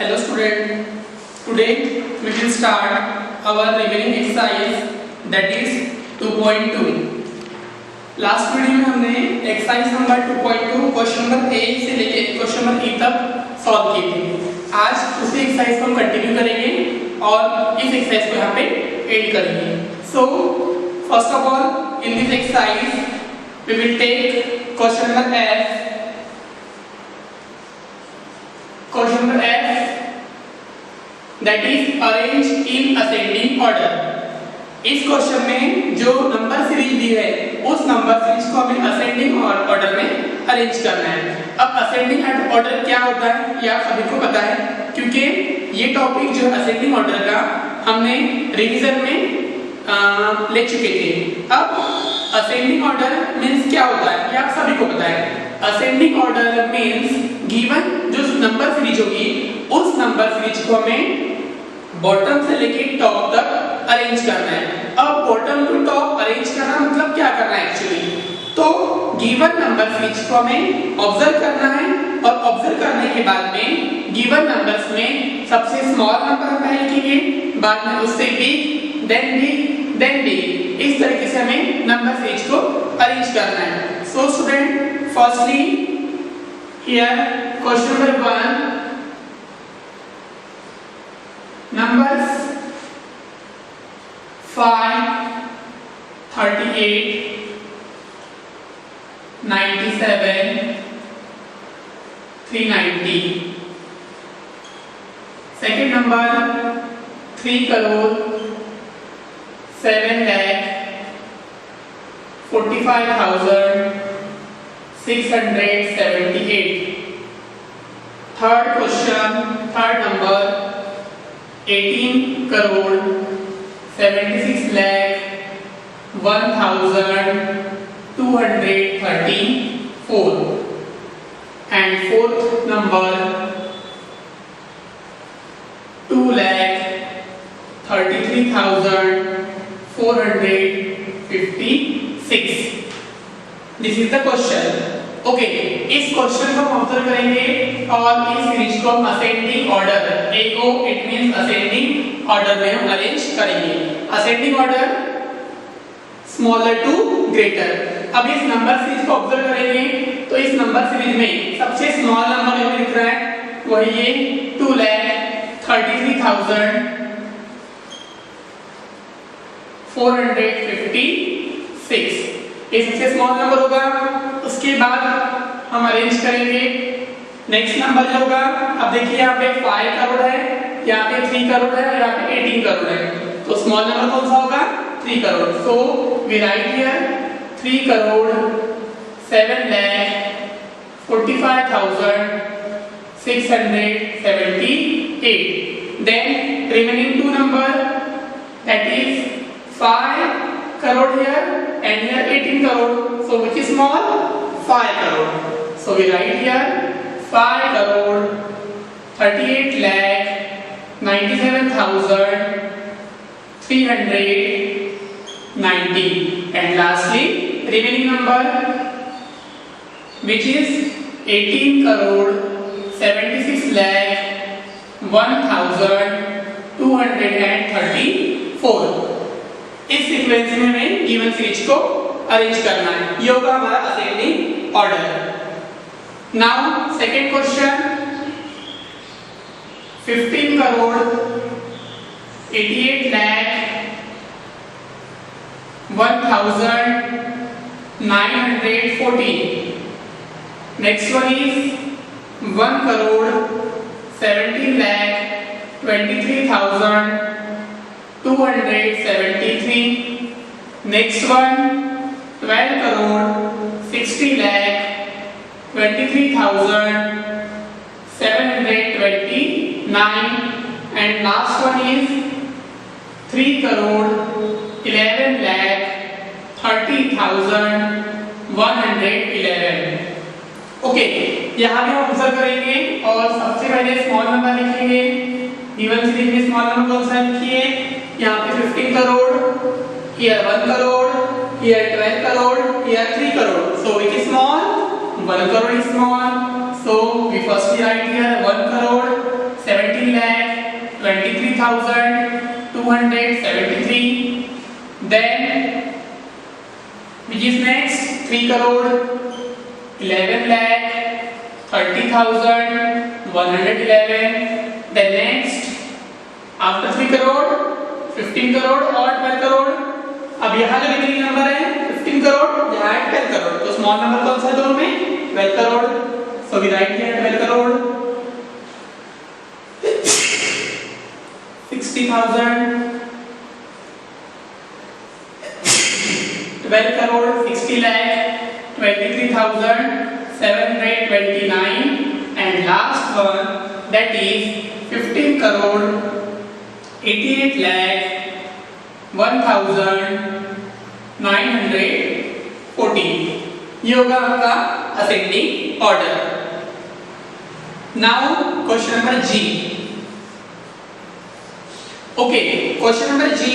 Hello student, today we will start our remaining exercise that is 2.2. Last video में हमने exercise number 2.2 question number A से लेके question number ई तक solve किए थे। आज उसी एक्सरसाइज को हम कंटिन्यू करेंगे और इस एक्सरसाइज को यहाँ पे एड करेंगे। So first of all in this exercise we will take question number F. Question number F, that is arranged in ascending order. इस क्वेश्चन में जो नंबर सीरीज दी है उस नंबर सीरीज को हमें असेंडिंग ऑर्डर में अरेंज करना है। अब असेंडिंग ऑर्डर क्या होता है ये आप सभी को पता है, क्योंकि ये टॉपिक जो है असेंडिंग ऑर्डर का हमने रिवीजन में ले चुके थे। अब असेंडिंग ऑर्डर मींस क्या होता है ये आप सभी को पता है। असेंडिंग ऑर्डर मींस गिवन जो नंबर सीरीज होगी उस नंबर सीरीज को हमें बॉटम से लेके टॉप तक अरेंज करना है। अब बॉटम टू टॉप अरेंज करना मतलब क्या करना है एक्चुअली, तो गिवन नंबर सीरीज को हमें ऑब्जर्व करना है और ऑब्जर्व करने के बाद में गिवन नंबर्स में सबसे स्मॉल नंबर हम पहले लिखेंगे, बाद में उससे बिग, देन बिग, इस तरीके से हमें नंबर सीरीज को अरेंज करना है। So student, firstly here question number 1, numbers 5, 38, 97, 390. Second number 3 crore 7 lakh 45,678. Third question, third number 18 crore 76 lakh 1,234. And fourth number 2 lakh 33,456. This is the question. Okay, इस question को हम ऑब्जर्व करेंगे और इस series को हम असेंडिंग ऑर्डर, ए को it means ascending order में हम अरेंज करेंगे। Ascending order smaller to greater. अब इस नंबर सीरीज को ऑब्जर्व करेंगे तो इस नंबर सीरीज में सबसे स्मॉल नंबर जो लिख रहा है वो है ये 2,33,456। ये सबसे स्मॉल नंबर होगा। उसके बाद हम अरेंज करेंगे नेक्स्ट नंबर जो होगा। अब देखिए यहाँ पे 5 करोड़ है, यहाँ पे 3 करोड़ है, यहाँ पे 18 करोड़ है, तो स्मॉल नंबर कौन सा होगा? 3 crore. So we write here 3 crore 7 lakh 45,678. Then remaining 2 number, that is 5 crore here and here 18 crore. So which is small? 5 crore. So we write here 5 crore 38 lakh 97,390. And lastly remaining number, which is 18 crore 76 lakh 1,234. इस sequence में हमें given series को arrange करना है। ये होगा हमारा ascending order. Now second question, 15 crore 88 lakh 1,914. Next one is 1 crore 17 lakh 23,273. Next one 12 crore 60 lakh 23,729. And last one is 3 crore 11 lakh 30,111. Okay, यहाँ पे हम ऑब्जर्व करेंगे और सबसे पहले स्मॉल नंबर लिखेंगे। गिवन सीरीज में स्मॉल नंबर कौन सा लिखिए? यहाँ पे 15 crore, here 1 crore, here 12 crore, here 3 crore. So which is small? 1 crore is small. So we firstly write here 1 crore 70 273. Then which is next? 3 crore 11 lakh 30,111. Then next after 3 crore 15 crore और 12 करोड़. अब यहाँ जो remaining number है 15 करोड़, यहाँ है 12 करोड़. तो small number कौन सा है दोनों में? 12 crore. So we write here 12 crore 60,000. 12 crore 60 lakh 23,729. And last one, that is 15 crore 88 lakh 1,940. ये होगा आपका ascending order. Now question number G. Okay, question number G,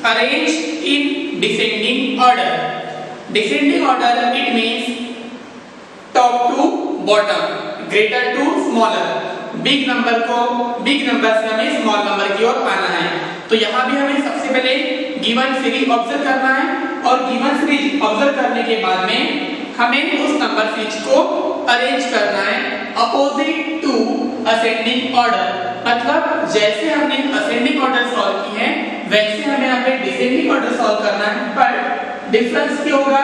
arrange in descending order. Descending order it means top to bottom, greater to smaller. Big number से हमें small number की ओर आना है. तो यहाँ भी हमें सबसे पहले गिवन सीरीज ऑब्जर्व करना है, और गिवन सीरीज ऑब्जर्व करने के बाद में हमें उस नंबर सीरीज को अरेंज करना है अपोजिट टू असेंडिंग ऑर्डर. मतलब जैसे हमने असेंडिंग ऑर्डर सॉल्व की है वैसे हमें यहाँ पे डिसेंडिंग ऑर्डर सॉल्व करना है. पर डिफरेंस क्या होगा?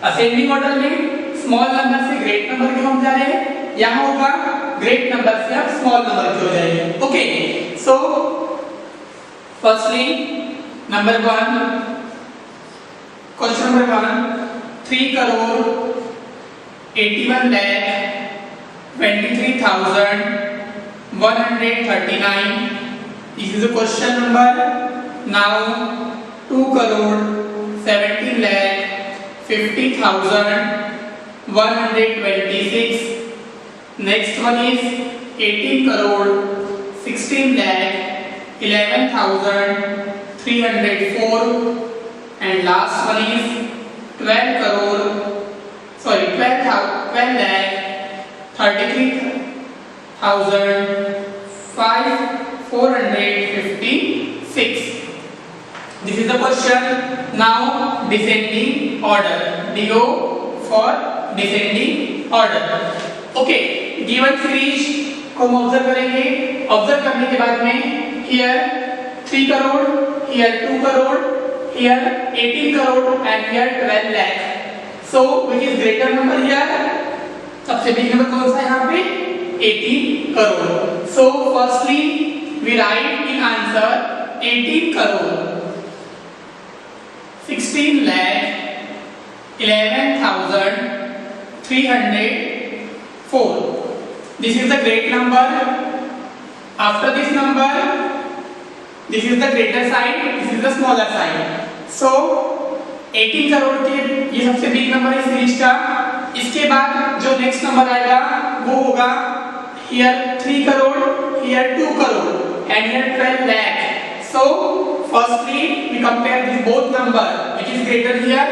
असेंडिंग ऑर्डर में स्मॉल नंबर से ग्रेट नंबर की हम जा रहे हैं, यहाँ होगा ग्रेट नंबर से आप स्मॉल नंबर की हो जाएंगे. Okay, so firstly number 1, question number 1, 3 crore 81 lakh 23,139. This is the question number. Now 2 crore 17 lakh 50,126. Next one is 18 crore 16 lakh 11,304. And last one is 12 lakh 33,456. This is the question. Now descending order. DO for descending order. Okay, given series को हम observe करेंगे. Observe करने के बाद में here 3 crore, here 2 crore, here 18 crore and here 12 lakh. So which is greater number here? सबसे big number कौन सा है यहाँ पे? 18 crore. So firstly we write in answer 18 crore 16 lakh 11,304. This is the great number. After this number, this is the greater side, this is the smaller side. So 18 crore के ये सबसे big number है series का. इसके बाद जो next number आएगा वो होगा here 3 crore, here 2 crore and here 12 lakh. So firstly we compare these both number, which is greater here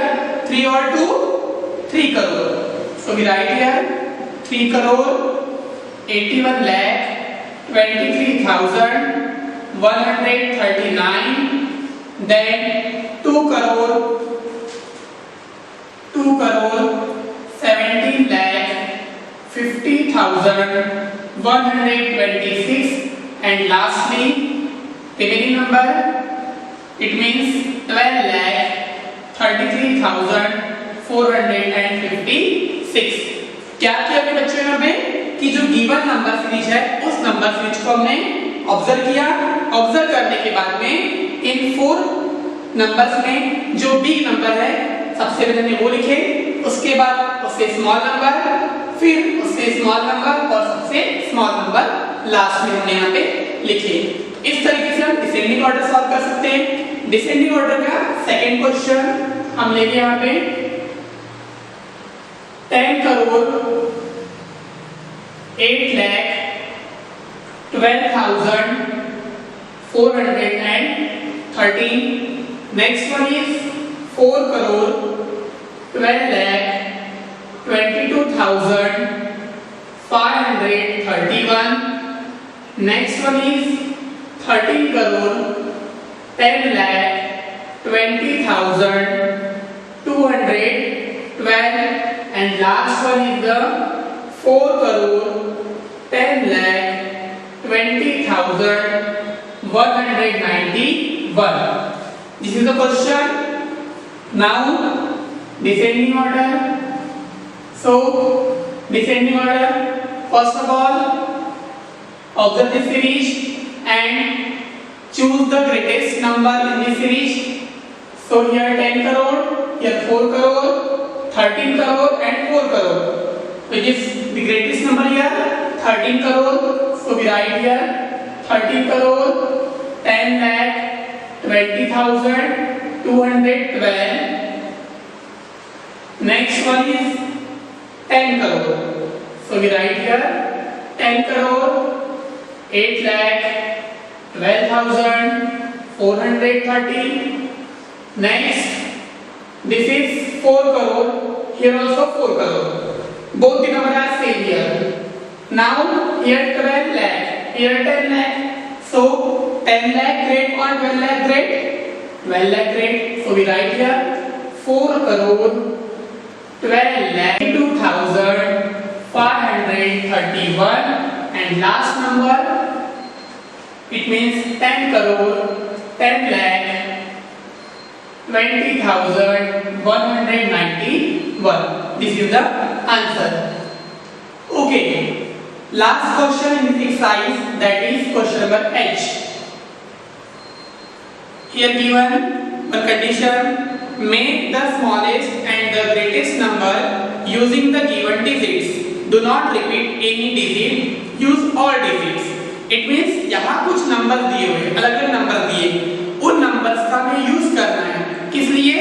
3 or 2? 3 crore. So we write here 3 crore 81 lakh 23,139. Then 2 crore 17 lakh 50,126. And lastly remaining number, it means 12 lakh 33,456. क्या किया अपने बच्चों यहाँ पे कि जो given number series है उस नंबर सीरीज को हमने ऑब्जर्व किया. ऑब्जर्व करने के बाद में इन 4 नंबर्स में जो बिग नंबर है सबसे पहले हमने वो लिखे, उसके बाद उससे स्मॉल नंबर, फिर उससे स्मॉल नंबर और सबसे स्मॉल नंबर लास्ट में हमने यहाँ पे लिखे. इस तरीके से हम डिसेंडिंग ऑर्डर सॉल्व कर सकते हैं. डिसेंडिंग ऑर्डर का सेकंड क्वेश्चन हम लेंगे यहाँ पे 10 crore 8 lakh 12,413. Next one is 4 crore 12 lakh 22,531. Next one is 13 crore 10,20,212 and last one is the 4,10,20,191. This is the question. Now descending order. So descending order, first of all observe this series and choose the greatest number in this series. So here 10 crore, here 4 crore, 13 crore and 4 crore. Which is the greatest number here? 13 crore. So we write here 13 crore 10,20,212. Next one is 10 crore. So we write here 10 crore 8,12,430. Next, this is 4 crore. Here also 4 crore. Both the numbers are same here. Now here 12 lakh, here 10 lakh. So 10 lakh great or 12 lakh great? 12 lakh great. So we write here 4 crore 12,02,531 and last number it means 10 crore 10 lakh 20,191. This is the answer. Okay, last question in this exercise, that is question number H. Here given one condition, make the smallest and the greatest number using the given digits. Do not repeat any digit, use all digits. It means यहाँ कुछ number दिए हुए, अलग अलग number दिए, उन numbers का हमें यूज करना है. किस लिए?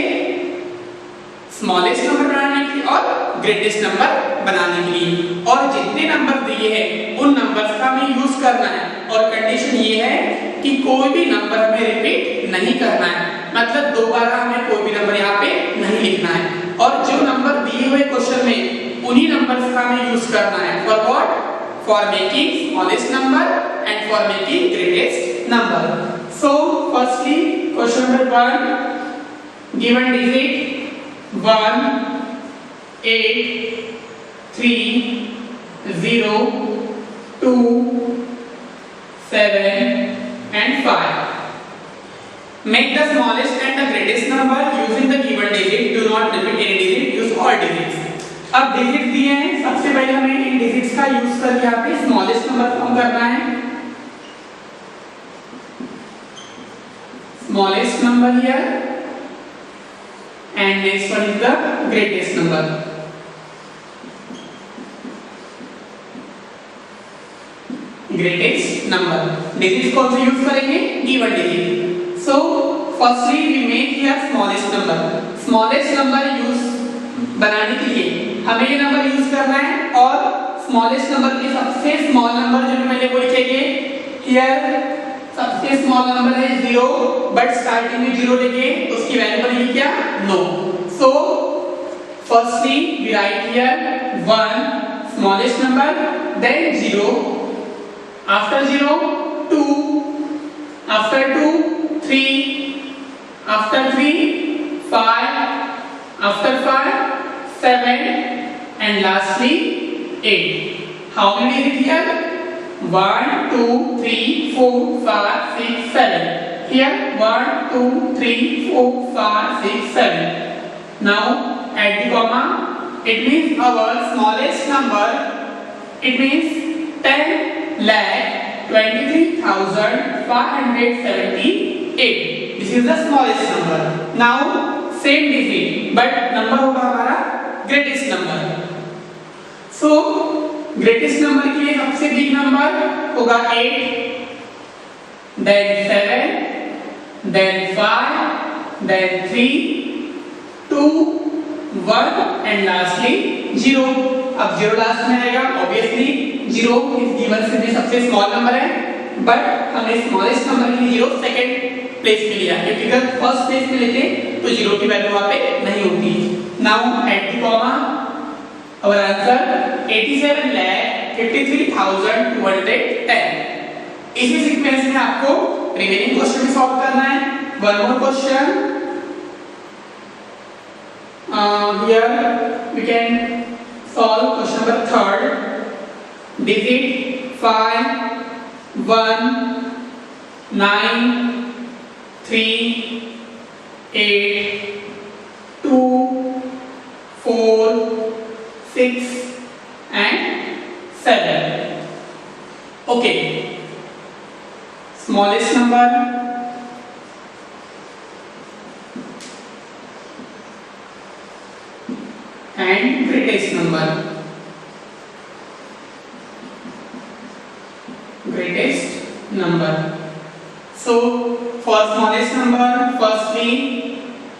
स्मॉलेस्ट नंबर बनाने के लिए और ग्रेटेस्ट नंबर बनाने के लिए. और जितने नंबर दिए हैं उन नंबर्स का हमें यूज करना है. और कंडीशन ये है कि कोई भी नंबर हमें रिपीट नहीं करना है. मतलब दोबारा हमें कोई भी नंबर यहाँ पे नहीं लिखना है. और जो नंबर दिए हुए क्वेश्चन में उन्हीं नंबर्स का हमें यूज करना है. For what? For making smallest number and for making greatest number. So firstly, question number 1, given digit 1, 8, 3, 0, 2, 7 and 5. Make the smallest and the greatest number using the given digit. Do not repeat any digit, use all digits. अब digit दिए हैं, सबसे पहले हमें इन digits का use करके यहाँ पे स्मॉलेस्ट नंबर फॉर्म करना है. Smallest number here and next one is the greatest number. Greatest number digit कौन से यूज करेंगे? Given digit. So firstly we make here smallest number. Smallest number use बनाने के लिए हमें ये नंबर यूज करना है और स्मॉलेस्ट नंबर के सबसे स्मॉल नंबर जो मैंने वो लिखेंगे हियर. सबसे स्मॉल नंबर है 0 बट स्टार्टिंग में 0 लेके उसकी वैल्यू बनेगी क्या? No. So firstly we write here 1 smallest number, then 0, after 0 2, after 2 3, after 3 5, after 5 7 and lastly 8. How many is it here? 1 2 3 4 5 6 7. Here 1 2 3 4 5 6 7. Now add the comma. It means our smallest number, it means 10,23,578. This is the smallest number. Now same digit but number होगा हमारा greatest number. सो greatest number के लिए सबसे big number होगा 8, then 7, then 5, then 3, 2, 1 and lastly 0. अब 0 last में आएगा. Obviously 0 इस गिवन से भी सबसे स्मॉल नंबर है बट हमने स्मॉलेस्ट नंबर के लिए 0 सेकंड प्लेस पे लिया क्योंकि अगर फर्स्ट प्लेस पे लेते तो 0 की वैल्यू वहां पे नहीं होती. Now add the comma. Our answer 87,53,210. इसी सीक्वेंस में आपको रिमेनिंग क्वेश्चन भी सॉल्व करना है. one more question. Here we can solve question number third. Digit 5, 1, 9, 3, 8, 2, 4, 6 and 7. Okay. Smallest number, and greatest number. Greatest number. So for smallest number, firstly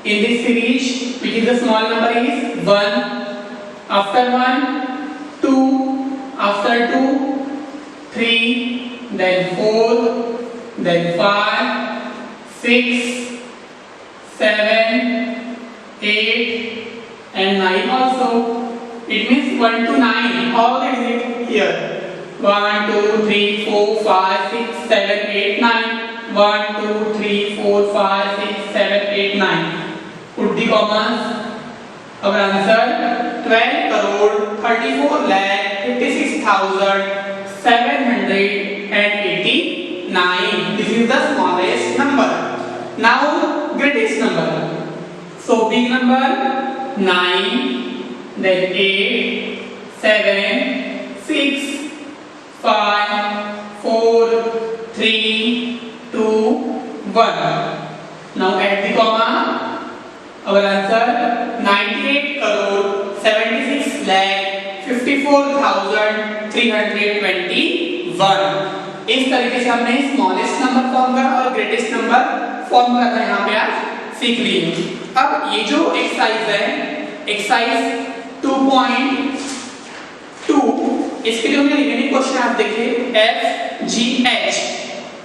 in this series, which is the small number is 1. After 1, 2. After 2, 3. Then 4. Then 5, 6, 7, 8 and 9 also. It means 1 to 9. All the digits here. 1, 2, 3, 4, 5, 6, 7, 8, 9. 1, 2, 3, 4, 5, 6, 7, 8, 9. Put the commas. Our answer 12,34,56,789. This is the smallest number. Now greatest number. So big number 9, then 8, 7, 6, 5, 4, 3, 2, 1. Now add the comma. Our answer 98,56,321. इस तरीके से हमने smallest number form करा और greatest number form करना यहाँ पे आज सीख लिए। अब ये जो एक्सरसाइज है, एक्सरसाइज 2.2, इसके जो रिमेनिंग क्वेश्चन आप देखिए F, G, H,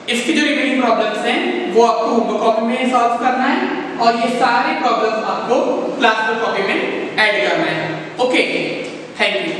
इसकी जो रिमेनिंग प्रॉब्लम्स हैं वो आपको होमवर्क कॉपी में सॉल्व करना है और ये सारे प्रॉब्लम्स आपको क्लास वर्क कॉपी में ऐड करना है। Okay, thank you.